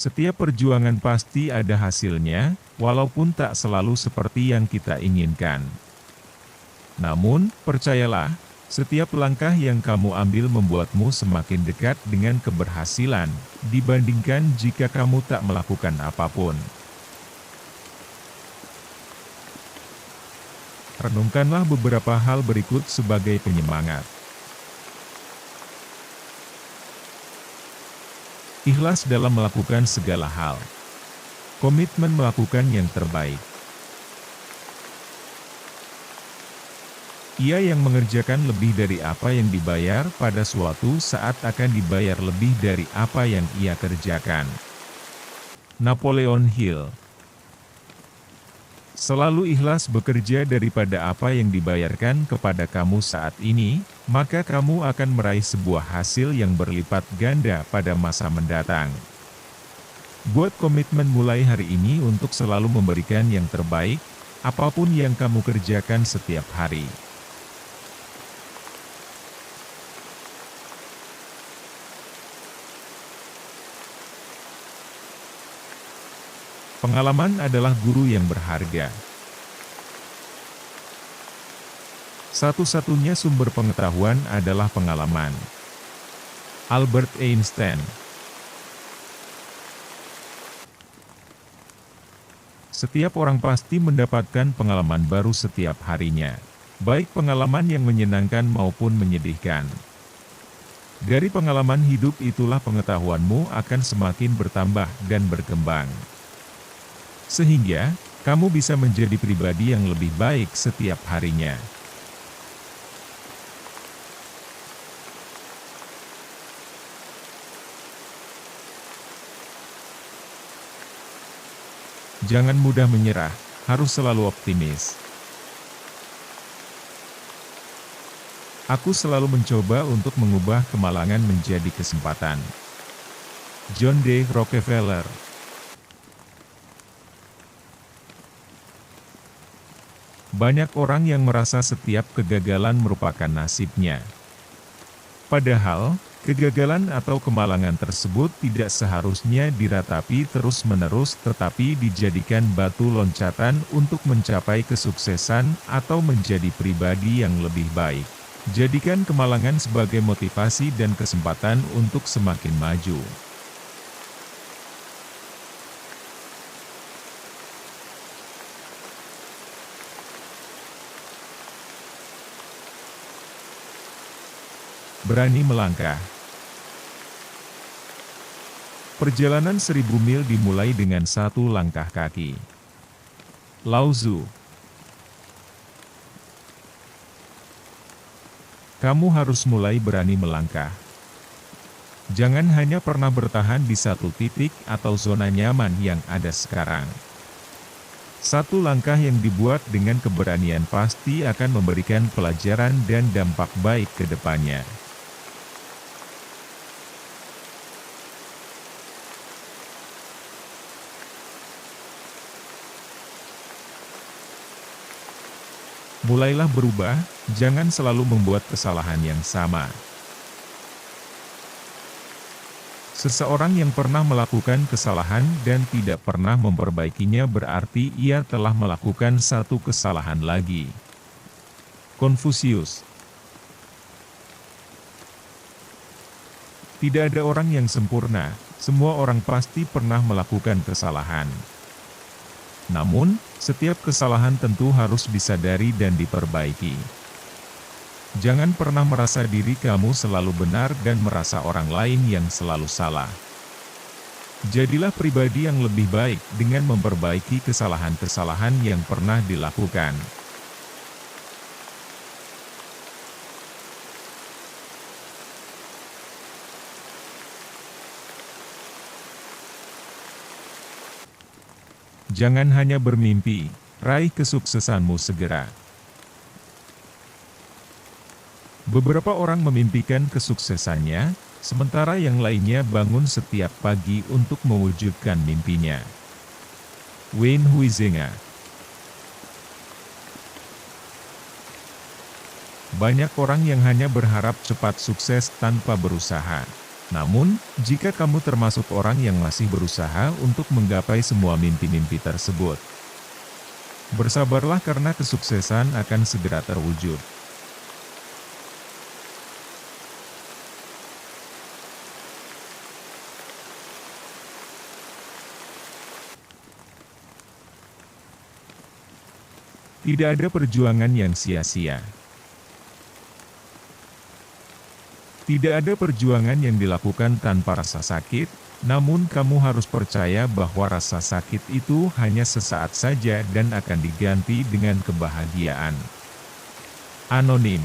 Setiap perjuangan pasti ada hasilnya, walaupun tak selalu seperti yang kita inginkan. Namun, percayalah, setiap langkah yang kamu ambil membuatmu semakin dekat dengan keberhasilan, dibandingkan jika kamu tak melakukan apapun. Renungkanlah beberapa hal berikut sebagai penyemangat. Ikhlas dalam melakukan segala hal. Komitmen melakukan yang terbaik. Ia yang mengerjakan lebih dari apa yang dibayar pada suatu saat akan dibayar lebih dari apa yang ia kerjakan. Napoleon Hill. Selalu ikhlas bekerja daripada apa yang dibayarkan kepada kamu saat ini, maka kamu akan meraih sebuah hasil yang berlipat ganda pada masa mendatang. Buat komitmen mulai hari ini untuk selalu memberikan yang terbaik, apapun yang kamu kerjakan setiap hari. Pengalaman adalah guru yang berharga. Satu-satunya sumber pengetahuan adalah pengalaman. Albert Einstein. Setiap orang pasti mendapatkan pengalaman baru setiap harinya, baik pengalaman yang menyenangkan maupun menyedihkan. Dari pengalaman hidup itulah pengetahuanmu akan semakin bertambah dan berkembang. Sehingga, kamu bisa menjadi pribadi yang lebih baik setiap harinya. Jangan mudah menyerah, harus selalu optimis. Aku selalu mencoba untuk mengubah kemalangan menjadi kesempatan. John D. Rockefeller. Banyak orang yang merasa setiap kegagalan merupakan nasibnya. Padahal, kegagalan atau kemalangan tersebut tidak seharusnya diratapi terus-menerus tetapi dijadikan batu loncatan untuk mencapai kesuksesan atau menjadi pribadi yang lebih baik. Jadikan kemalangan sebagai motivasi dan kesempatan untuk semakin maju. Berani melangkah. Perjalanan 1000 mil dimulai dengan satu langkah kaki. Lao Tzu. Kamu harus mulai berani melangkah. Jangan hanya pernah bertahan di satu titik atau zona nyaman yang ada sekarang. Satu langkah yang dibuat dengan keberanian pasti akan memberikan pelajaran dan dampak baik ke depannya. Mulailah berubah, jangan selalu membuat kesalahan yang sama. Seseorang yang pernah melakukan kesalahan dan tidak pernah memperbaikinya berarti ia telah melakukan satu kesalahan lagi. Konfusius. Tidak ada orang yang sempurna, semua orang pasti pernah melakukan kesalahan. Namun, setiap kesalahan tentu harus disadari dan diperbaiki. Jangan pernah merasa diri kamu selalu benar dan merasa orang lain yang selalu salah. Jadilah pribadi yang lebih baik dengan memperbaiki kesalahan-kesalahan yang pernah dilakukan. Jangan hanya bermimpi, raih kesuksesanmu segera. Beberapa orang memimpikan kesuksesannya, sementara yang lainnya bangun setiap pagi untuk mewujudkan mimpinya. Wayne Huizenga. Banyak orang yang hanya berharap cepat sukses tanpa berusaha. Namun, jika kamu termasuk orang yang masih berusaha untuk menggapai semua mimpi-mimpi tersebut, bersabarlah karena kesuksesan akan segera terwujud. Tidak ada perjuangan yang sia-sia. Tidak ada perjuangan yang dilakukan tanpa rasa sakit, namun kamu harus percaya bahwa rasa sakit itu hanya sesaat saja dan akan diganti dengan kebahagiaan. Anonim.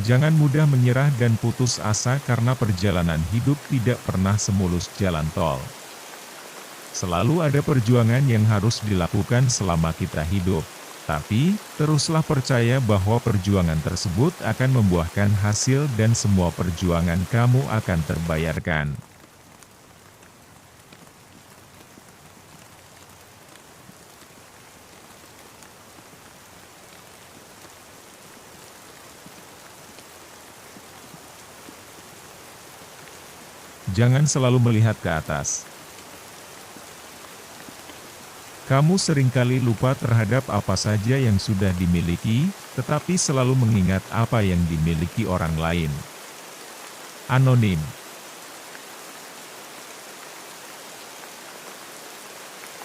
Jangan mudah menyerah dan putus asa karena perjalanan hidup tidak pernah semulus jalan tol. Selalu ada perjuangan yang harus dilakukan selama kita hidup. Tapi, teruslah percaya bahwa perjuangan tersebut akan membuahkan hasil dan semua perjuangan kamu akan terbayarkan. Jangan selalu melihat ke atas. Kamu seringkali lupa terhadap apa saja yang sudah dimiliki, tetapi selalu mengingat apa yang dimiliki orang lain. Anonim.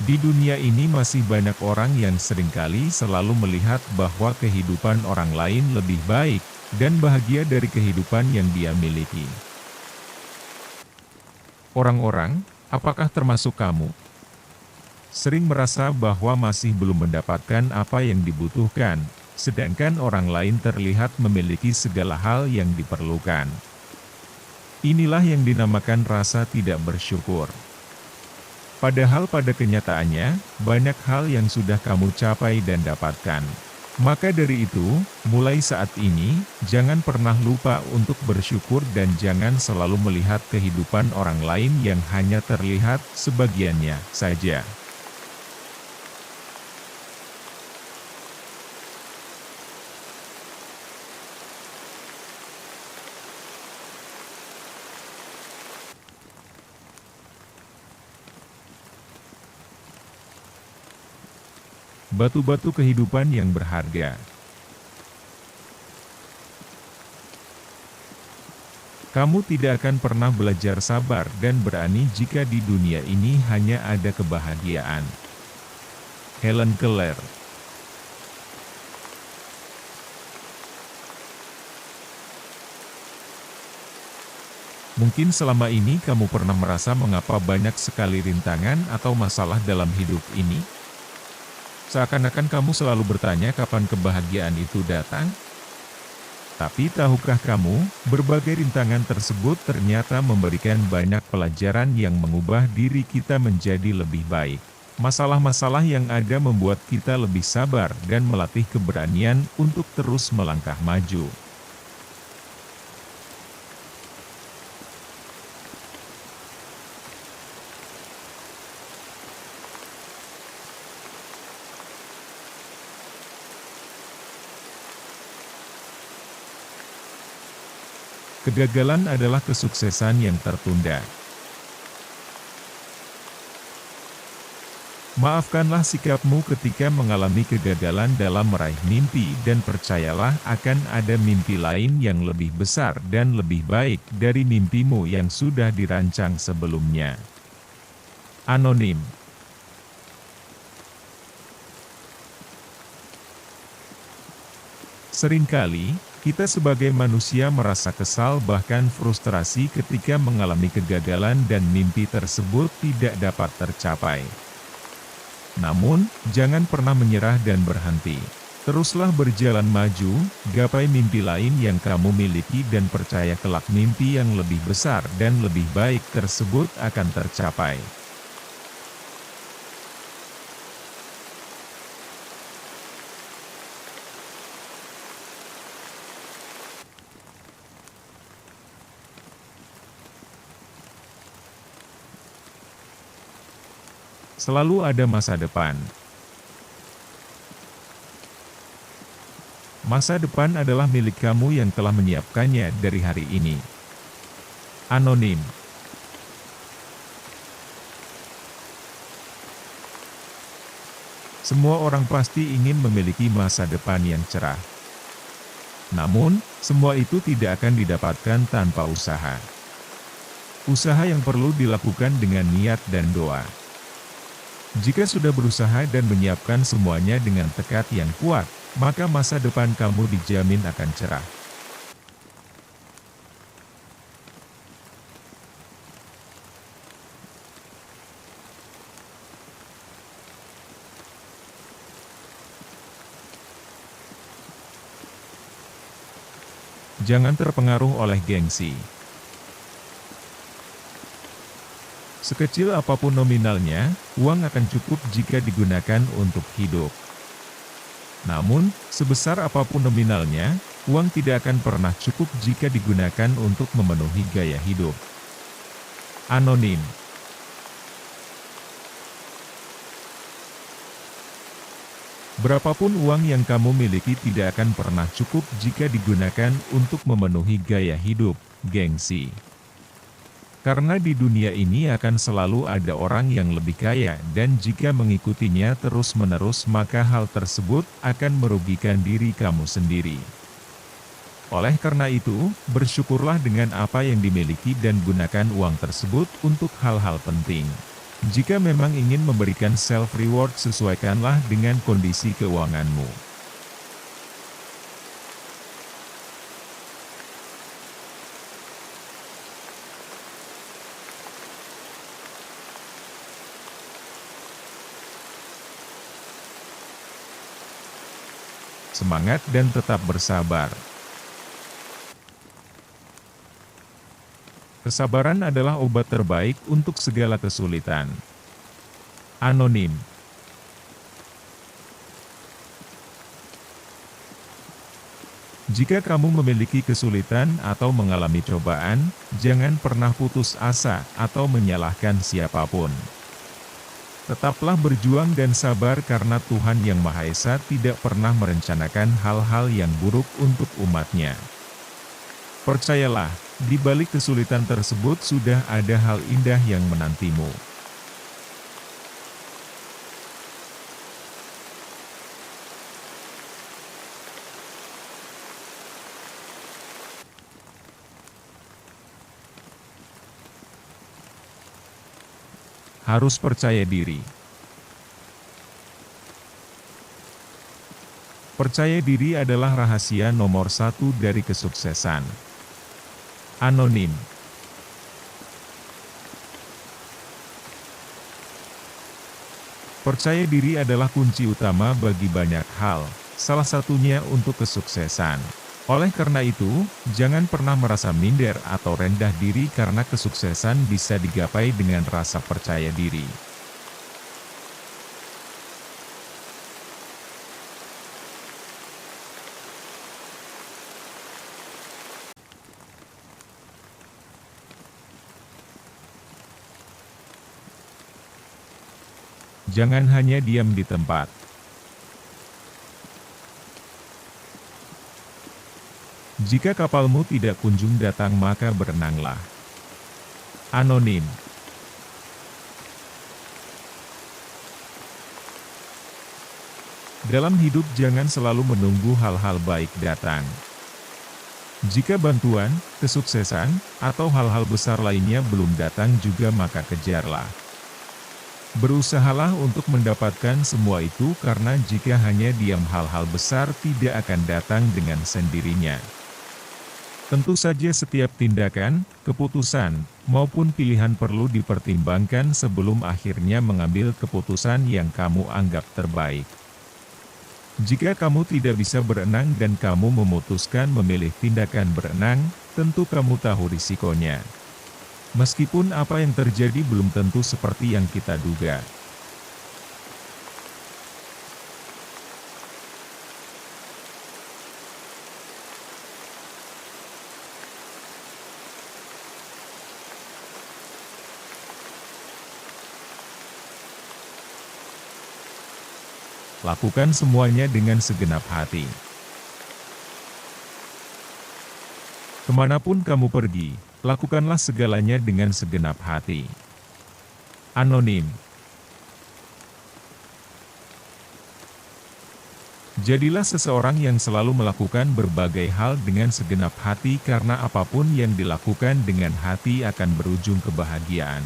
Di dunia ini masih banyak orang yang seringkali selalu melihat bahwa kehidupan orang lain lebih baik dan bahagia dari kehidupan yang dia miliki. Orang-orang, apakah termasuk kamu, sering merasa bahwa masih belum mendapatkan apa yang dibutuhkan, sedangkan orang lain terlihat memiliki segala hal yang diperlukan. Inilah yang dinamakan rasa tidak bersyukur. Padahal pada kenyataannya, banyak hal yang sudah kamu capai dan dapatkan. Maka dari itu, mulai saat ini, jangan pernah lupa untuk bersyukur dan jangan selalu melihat kehidupan orang lain yang hanya terlihat sebagiannya saja. Batu-batu kehidupan yang berharga. Kamu tidak akan pernah belajar sabar dan berani jika di dunia ini hanya ada kebahagiaan. Helen Keller. Mungkin selama ini kamu pernah merasa mengapa banyak sekali rintangan atau masalah dalam hidup ini? Seakan-akan kamu selalu bertanya kapan kebahagiaan itu datang. Tapi tahukah kamu, berbagai rintangan tersebut ternyata memberikan banyak pelajaran yang mengubah diri kita menjadi lebih baik. Masalah-masalah yang ada membuat kita lebih sabar dan melatih keberanian untuk terus melangkah maju. Kegagalan adalah kesuksesan yang tertunda. Maafkanlah sikapmu ketika mengalami kegagalan dalam meraih mimpi dan percayalah akan ada mimpi lain yang lebih besar dan lebih baik dari mimpimu yang sudah dirancang sebelumnya. Anonim. Seringkali, kita sebagai manusia merasa kesal bahkan frustrasi ketika mengalami kegagalan dan mimpi tersebut tidak dapat tercapai. Namun, jangan pernah menyerah dan berhenti. Teruslah berjalan maju, gapai mimpi lain yang kamu miliki dan percaya kelak mimpi yang lebih besar dan lebih baik tersebut akan tercapai. Selalu ada masa depan. Masa depan adalah milik kamu yang telah menyiapkannya dari hari ini. Anonim. Semua orang pasti ingin memiliki masa depan yang cerah. Namun, semua itu tidak akan didapatkan tanpa usaha. Usaha yang perlu dilakukan dengan niat dan doa. Jika sudah berusaha dan menyiapkan semuanya dengan tekad yang kuat, maka masa depan kamu dijamin akan cerah. Jangan terpengaruh oleh gengsi. Sekecil apapun nominalnya, uang akan cukup jika digunakan untuk hidup. Namun, sebesar apapun nominalnya, uang tidak akan pernah cukup jika digunakan untuk memenuhi gaya hidup. Anonim. Berapapun uang yang kamu miliki tidak akan pernah cukup jika digunakan untuk memenuhi gaya hidup, gengsi. Karena di dunia ini akan selalu ada orang yang lebih kaya dan jika mengikutinya terus-menerus maka hal tersebut akan merugikan diri kamu sendiri. Oleh karena itu, bersyukurlah dengan apa yang dimiliki dan gunakan uang tersebut untuk hal-hal penting. Jika memang ingin memberikan self-reward sesuaikanlah dengan kondisi keuanganmu. Semangat dan tetap bersabar. Kesabaran adalah obat terbaik untuk segala kesulitan. Anonim. Jika kamu memiliki kesulitan atau mengalami cobaan, jangan pernah putus asa atau menyalahkan siapapun. Tetaplah berjuang dan sabar karena Tuhan Yang Maha Esa tidak pernah merencanakan hal-hal yang buruk untuk umatnya. Percayalah, di balik kesulitan tersebut sudah ada hal indah yang menantimu. Harus percaya diri. Percaya diri adalah rahasia nomor 1 dari kesuksesan. Anonim. Percaya diri adalah kunci utama bagi banyak hal, salah satunya untuk kesuksesan. Oleh karena itu, jangan pernah merasa minder atau rendah diri karena kesuksesan bisa digapai dengan rasa percaya diri. Jangan hanya diam di tempat. Jika kapalmu tidak kunjung datang maka berenanglah. Anonim. Dalam hidup jangan selalu menunggu hal-hal baik datang. Jika bantuan, kesuksesan, atau hal-hal besar lainnya belum datang juga maka kejarlah. Berusahalah untuk mendapatkan semua itu karena jika hanya diam hal-hal besar tidak akan datang dengan sendirinya. Tentu saja setiap tindakan, keputusan, maupun pilihan perlu dipertimbangkan sebelum akhirnya mengambil keputusan yang kamu anggap terbaik. Jika kamu tidak bisa berenang dan kamu memutuskan memilih tindakan berenang, tentu kamu tahu risikonya. Meskipun apa yang terjadi belum tentu seperti yang kita duga. Lakukan semuanya dengan segenap hati. Kemanapun kamu pergi, lakukanlah segalanya dengan segenap hati. Anonim. Jadilah seseorang yang selalu melakukan berbagai hal dengan segenap hati karena apapun yang dilakukan dengan hati akan berujung kebahagiaan.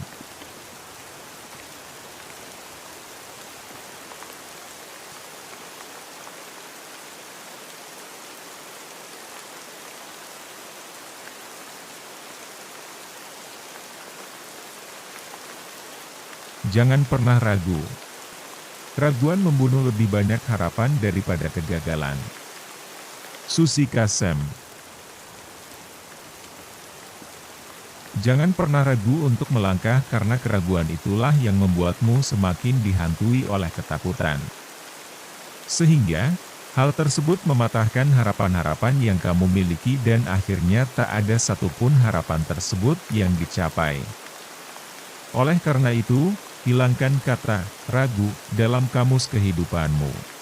Jangan pernah ragu. Keraguan membunuh lebih banyak harapan daripada kegagalan. Susi Kasem. Jangan pernah ragu untuk melangkah karena keraguan itulah yang membuatmu semakin dihantui oleh ketakutan. Sehingga, hal tersebut mematahkan harapan-harapan yang kamu miliki dan akhirnya tak ada satupun harapan tersebut yang dicapai. Oleh karena itu, hilangkan kata "ragu" dalam kamus kehidupanmu.